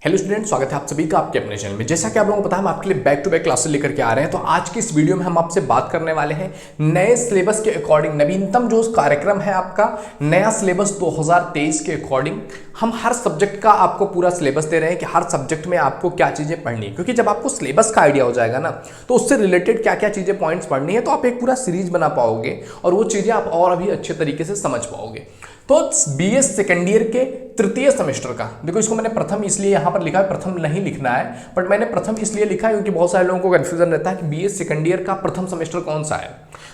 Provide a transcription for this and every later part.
Hello student, स्वागत है आप सभी का आपके अपने चैनल में। जैसा कि आप लोगों को पता है, हम आपके लिए बैक टू बैक क्लासेस लेकर के आ रहे हैं। तो आज की इस वीडियो में हम आपसे बात करने वाले हैं नए सिलेबस के अकॉर्डिंग, नवीनतम जो कार्यक्रम है आपका नया सिलेबस 2023 के अकॉर्डिंग हम हर सब्जेक्ट का आपको पूरा सिलेबस दे रहे हैं कि हर सब्जेक्ट में आपको क्या चीज़ें पढ़नी है। क्योंकि जब आपको सिलेबस का आइडिया हो जाएगा ना, तो उससे रिलेटेड क्या क्या चीज़ें पॉइंट्स पढ़नी है, तो आप एक पूरा सीरीज बना पाओगे और वो चीज़ें आप और अभी अच्छे तरीके से समझ पाओगे। तो बीए सेकेंड ईयर के तृतीय सेमेस्टर का, देखो इसको मैंने प्रथम इसलिए यहाँ पर लिखा है, प्रथम नहीं लिखना है, बट मैंने प्रथम इसलिए लिखा है क्योंकि बहुत सारे लोगों को कंफ्यूजन रहता है कि बीए सेकेंड ईयर का प्रथम सेमेस्टर कौन सा है।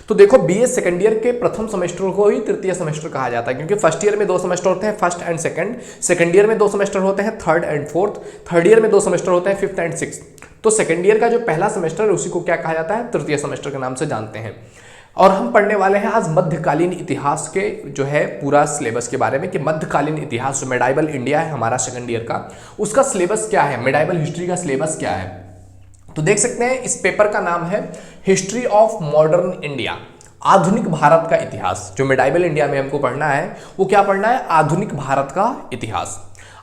तो देखो, बीए सेकेंड ईयर के प्रथम सेमेस्टर को ही तृतीय सेमेस्टर कहा जाता है, क्योंकि फर्स्ट ईयर में 2 सेमेस्टर होते हैं, फर्स्ट एंड सेकंड ईयर में 2 सेमेस्टर होते हैं, third and fourth, third year में 2 सेमेस्टर होते हैं, फिफ्थ एंड सिक्स। तो सेकंड ईयर का जो पहला सेमेस्टर है उसी को क्या कहा जाता है, तृतीय सेमेस्टर के नाम से जानते हैं। और हम पढ़ने वाले हैं आज मध्यकालीन इतिहास के जो है पूरा सिलेबस के बारे में, कि मध्यकालीन इतिहास जो मेडाइवल इंडिया है हमारा सेकंड ईयर का, उसका सिलेबस क्या है, मेडाइवल हिस्ट्री का सिलेबस क्या है। तो देख सकते हैं इस पेपर का नाम है हिस्ट्री ऑफ मॉडर्न इंडिया, आधुनिक भारत का इतिहास। जो मेडाइवल इंडिया में हमको पढ़ना है वो क्या पढ़ना है, आधुनिक भारत का इतिहास।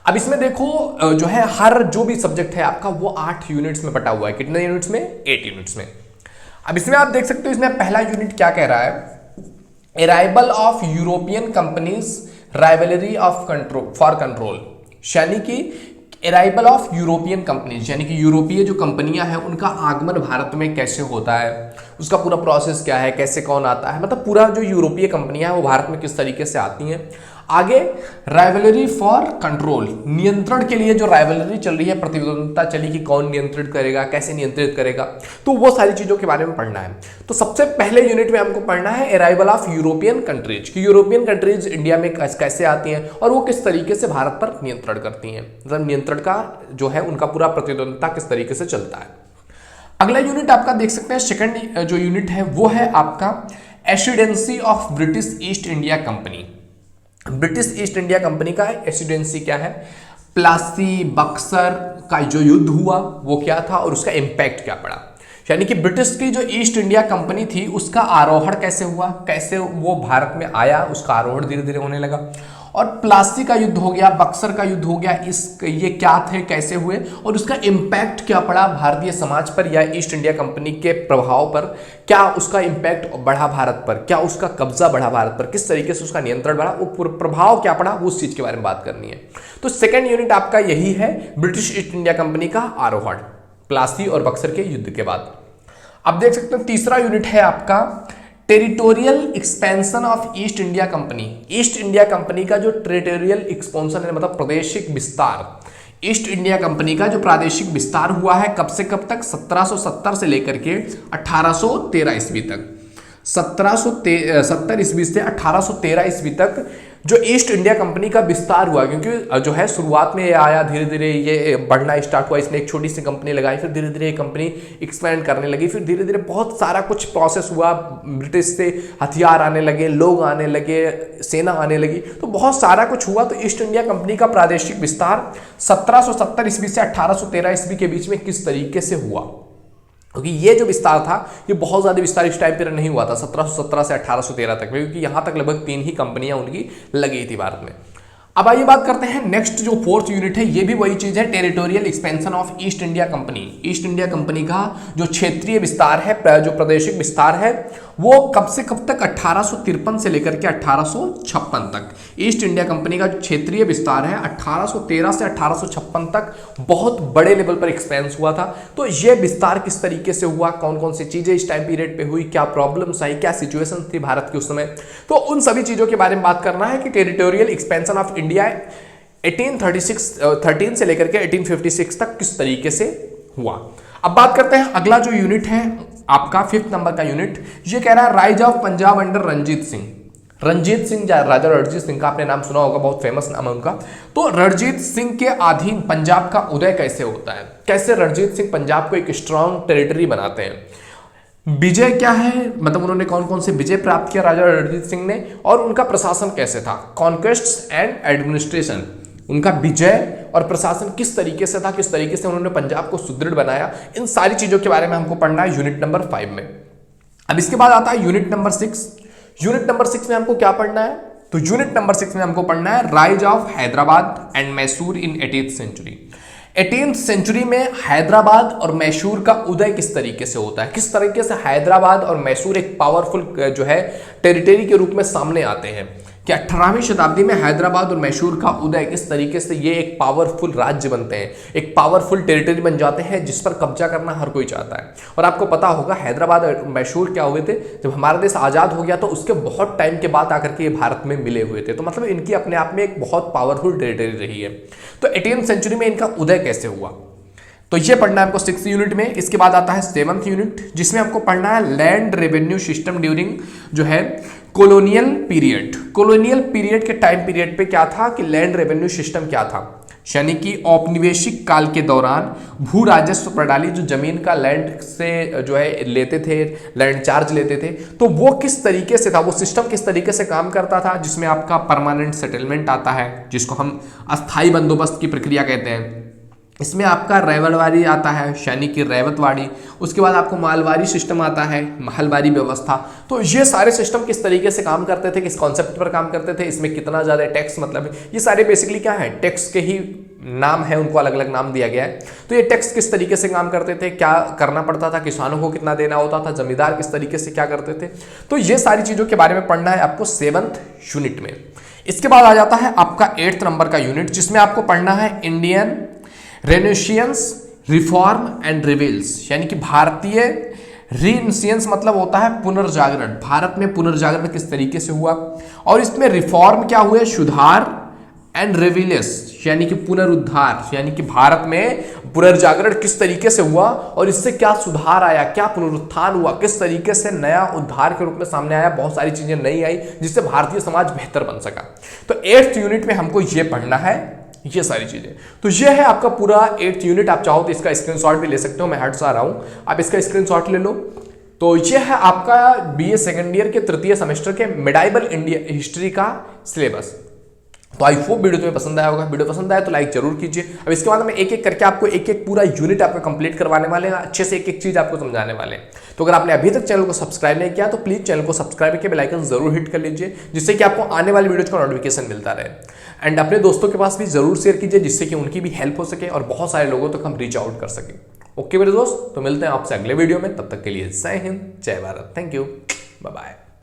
अब इसमें देखो जो है हर जो भी सब्जेक्ट है आपका वो 8 यूनिट्स में बटा हुआ है। कितने यूनिट्स में, 8 यूनिट्स में। अब इसमें आप देख सकते हो इसमें पहला यूनिट क्या कह रहा है, arrival of European companies rivalry of control for control, यानी कि अराइवल ऑफ यूरोपियन कंपनीज, यानी कि यूरोपीय जो कंपनियां हैं उनका आगमन भारत में कैसे होता है, उसका पूरा प्रोसेस क्या है, कैसे कौन आता है, मतलब पूरा जो यूरोपीय कंपनियां हैं वो भारत में किस तरीके से आती हैं। आगे राइवलरी फॉर कंट्रोल, नियंत्रण के लिए जो राइवलरी चल रही है, प्रतिद्वंदता चली कि कौन नियंत्रित करेगा, कैसे नियंत्रित करेगा, तो वो सारी चीजों के बारे में पढ़ना है। तो सबसे पहले यूनिट में हमको पढ़ना है अराइवल ऑफ यूरोपियन कंट्रीज, कि यूरोपियन कंट्रीज इंडिया में कैसे आती हैं और वो किस तरीके से भारत पर नियंत्रण करती हैं, मतलब नियंत्रण का जो है उनका पूरा प्रतिद्वंदता किस तरीके से चलता है। अगला यूनिट आपका देख सकते हैं, सेकंड जो यूनिट है वो है आपका residency of British East India Company. British East India Company का एसिडेंसी क्या है, प्लासी बक्सर का जो युद्ध हुआ वो क्या था और उसका इंपैक्ट क्या पड़ा, यानी कि ब्रिटिश की जो ईस्ट इंडिया कंपनी थी उसका आरोहण कैसे हुआ, कैसे वो भारत में आया, उसका आरोहण धीरे धीरे होने लगा। और प्लासी का युद्ध हो गया, बक्सर का युद्ध हो गया, ये क्या थे, कैसे हुए और उसका इम्पैक्ट क्या पड़ा भारतीय समाज पर या ईस्ट इंडिया कंपनी के प्रभाव पर, क्या उसका इम्पैक्ट बढ़ा भारत पर, क्या उसका कब्जा बढ़ा भारत पर, किस तरीके से उसका नियंत्रण बढ़ा, वो प्रभाव क्या पड़ा, उस चीज के बारे में बात करनी है। तो सेकेंड यूनिट आपका यही है, ब्रिटिश ईस्ट इंडिया कंपनी का आरोहण प्लासी और बक्सर के युद्ध के बाद। अब देख सकते हैं तीसरा यूनिट है आपका territorial expansion of east India company. East India Company का जो टेरिटोरियल एक्सपेंशन है, मतलब प्रादेशिक विस्तार, ईस्ट इंडिया कंपनी का जो प्रादेशिक विस्तार हुआ है कब से कब तक, 1770 से लेकर के 1813 ईस्वी तक, 1770 ईस्वी से 1813 ईस्वी तक जो ईस्ट इंडिया कंपनी का विस्तार हुआ। क्योंकि जो है शुरुआत में ये आया, धीरे धीरे ये बढ़ना स्टार्ट हुआ, इसने एक छोटी सी कंपनी लगाई, फिर धीरे धीरे ये कंपनी एक्सपैंड करने लगी, फिर धीरे धीरे बहुत सारा कुछ प्रोसेस हुआ, ब्रिटिश से हथियार आने लगे, लोग आने लगे, सेना आने लगी, तो बहुत सारा कुछ हुआ। तो ईस्ट इंडिया कंपनी का प्रादेशिक विस्तार 1770 ईस्वी से 1813 ईस्वी के बीच में किस तरीके से हुआ, क्योंकि ये जो विस्तार था ये बहुत ज़्यादा विस्तार इस टाइम पर नहीं हुआ था 1717 से 1813 तक में, क्योंकि यहाँ तक लगभग 3 ही कंपनियां उनकी लगी थी भारत में। अब आइए बात करते हैं नेक्स्ट जो फोर्थ यूनिट है, ये भी वही चीज है, territorial expansion of east India company. East India Company का जो क्षेत्रीय विस्तार है, जो प्रादेशिक विस्तार है, वो कब से कब तक, 1853 से लेकर के 1856 तक। ईस्ट इंडिया कंपनी का जो क्षेत्रीय विस्तार है 1813 से 1856 तक बहुत बड़े लेवल पर एक्सपेंस हुआ था। तो ये विस्तार किस तरीके से हुआ, कौन कौन सी चीजें इस टाइम पीरियड पे हुई, क्या प्रॉब्लम्स आई, क्या सिचुएशन थी भारत की उस समय, तो उन सभी चीजों के बारे में बात करना है कि टेरिटोरियल एक्सपेंशन ऑफ इंडिया 1813 से लेकर के 1856 तक किस तरीके से हुआ। अब बात करते हैं अगला जो यूनिट है आपका 5th नंबर का यूनिट, ये कह रहा है rise of Punjab under Ranjit Singh. Ranjit Singh, राजा रणजीत सिंह का आपने नाम सुना होगा, बहुत फेमस नाम है उनका। तो रणजीत सिंह के अधीन पंजाब का उदय कैसे होता है, कैसे रणजीत सिंह पंजाब को एक स्ट्रॉन्ग टेरिटरी बनाते हैं, विजय क्या है, मतलब उन्होंने कौन कौन से विजय प्राप्त किया राजा रणजीत सिंह ने, और उनका प्रशासन कैसे था, कॉन्क्वेस्ट्स एंड एडमिनिस्ट्रेशन, उनका विजय और प्रशासन किस तरीके से था, किस तरीके से उन्होंने पंजाब को सुदृढ़ बनाया, इन सारी चीजों के बारे में हमको पढ़ना है यूनिट नंबर 5 में। अब इसके बाद आता है यूनिट नंबर 6। यूनिट नंबर 6 में हमको क्या पढ़ना है, तो यूनिट नंबर 6 में हमको पढ़ना है rise of Hyderabad and Mysore in 18th century. 18th century में हैदराबाद और मैसूर का उदय किस तरीके से होता है, किस तरीके से हैदराबाद और मैसूर एक पावरफुल जो है टेरिटरी के रूप में सामने आते हैं, कि 18वीं शताब्दी में हैदराबाद और मैसूर का उदय किस तरीके से ये एक पावरफुल राज्य बनते हैं, एक पावरफुल टेरिटरी बन जाते हैं जिस पर कब्जा करना हर कोई चाहता है। और आपको पता होगा हैदराबाद और मैसूर क्या हुए थे, जब हमारा देश आज़ाद हो गया तो उसके बहुत टाइम के बाद आकर के ये भारत में मिले हुए थे, तो मतलब इनकी अपने आप में एक बहुत पावरफुल टेरिटरी रही है। तो 18th सेंचुरी में इनका उदय कैसे हुआ, तो ये पढ़ना है आपको 6th यूनिट में। इसके बाद आता है 7th यूनिट, जिसमें आपको पढ़ना है लैंड रेवेन्यू सिस्टम ड्यूरिंग जो है कॉलोनियल पीरियड। कॉलोनियल पीरियड के टाइम पीरियड पे क्या था कि लैंड रेवेन्यू सिस्टम क्या था, यानी कि औपनिवेशिक काल के दौरान भू राजस्व प्रणाली, जो जमीन का लैंड से जो है लेते थे, लैंड चार्ज लेते थे, तो वो किस तरीके से था, वो सिस्टम किस तरीके से काम करता था, जिसमें आपका परमानेंट सेटलमेंट आता है, जिसको हम अस्थाई बंदोबस्त की प्रक्रिया कहते हैं। इसमें आपका रैवतवाड़ी आता है, यानी कि रैवतवाड़ी। उसके बाद आपको मालवाड़ी सिस्टम आता है, महलवाड़ी व्यवस्था। तो ये सारे सिस्टम किस तरीके से काम करते थे, किस कॉन्सेप्ट पर काम करते थे, इसमें कितना ज़्यादा टैक्स, मतलब ये सारे बेसिकली क्या है, टैक्स के ही नाम है, उनको अलग अलग नाम दिया गया है। तो ये टैक्स किस तरीके से काम करते थे, क्या करना पड़ता था, किसानों को कितना देना होता था, जमींदार किस तरीके से क्या करते थे, तो ये सारी चीज़ों के बारे में पढ़ना है आपको 7th यूनिट में। इसके बाद आ जाता है आपका 8th नंबर का यूनिट, जिसमें आपको पढ़ना है इंडियन रेनेशियंस रिफॉर्म एंड रिविल्स, यानी कि भारतीय रीइनिशियंस मतलब होता है पुनर्जागरण, भारत में पुनर्जागरण किस तरीके से हुआ, और इसमें रिफॉर्म क्या हुए, सुधार, एंड रिविलियस यानी कि पुनरुद्धार, यानी कि भारत में पुनर्जागरण किस तरीके से हुआ और इससे क्या सुधार आया, क्या पुनरुत्थान हुआ, किस तरीके से नया उद्धार के रूप में सामने आया, बहुत सारी चीजें नई आई जिससे भारतीय समाज बेहतर बन सका। तो 8th यूनिट में हमको ये पढ़ना है, ये सारी चीजें। तो ये है आपका पूरा 8th यूनिट। आप चाहो तो इसका स्क्रीनशॉट भी ले सकते हो, मैं हट सा रहा हूं, आप इसका स्क्रीनशॉट ले लो। तो ये है आपका बीए सेकेंड ईयर के तृतीय सेमेस्टर के मिडाइवल इंडिया हिस्ट्री का सिलेबस। तो आई होप वीडियो तुम्हें पसंद आया होगा। वीडियो पसंद आया तो लाइक जरूर कीजिए। अब इसके बाद में एक एक करके आपको एक एक पूरा यूनिट आपको कंप्लीट करवाने वाले हैं, अच्छे से एक एक चीज आपको समझाने वाले हैं। तो अगर आपने अभी तक चैनल को सब्सक्राइब नहीं किया तो प्लीज चैनल को सब्सक्राइब करके बेल आइकन जरूर हिट कर लीजिए, जिससे कि आपको आने वाली वीडियोज का नोटिफिकेशन मिलता रहे। एंड अपने दोस्तों के पास भी जरूर शेयर कीजिए, जिससे कि उनकी भी हेल्प हो सके और बहुत सारे लोगों तक हम रीच आउट कर सके। ओके मेरे दोस्त, तो मिलते हैं आपसे अगले वीडियो में, तब तक के लिए जय हिंद, जय Bharat, thank you, bye bye.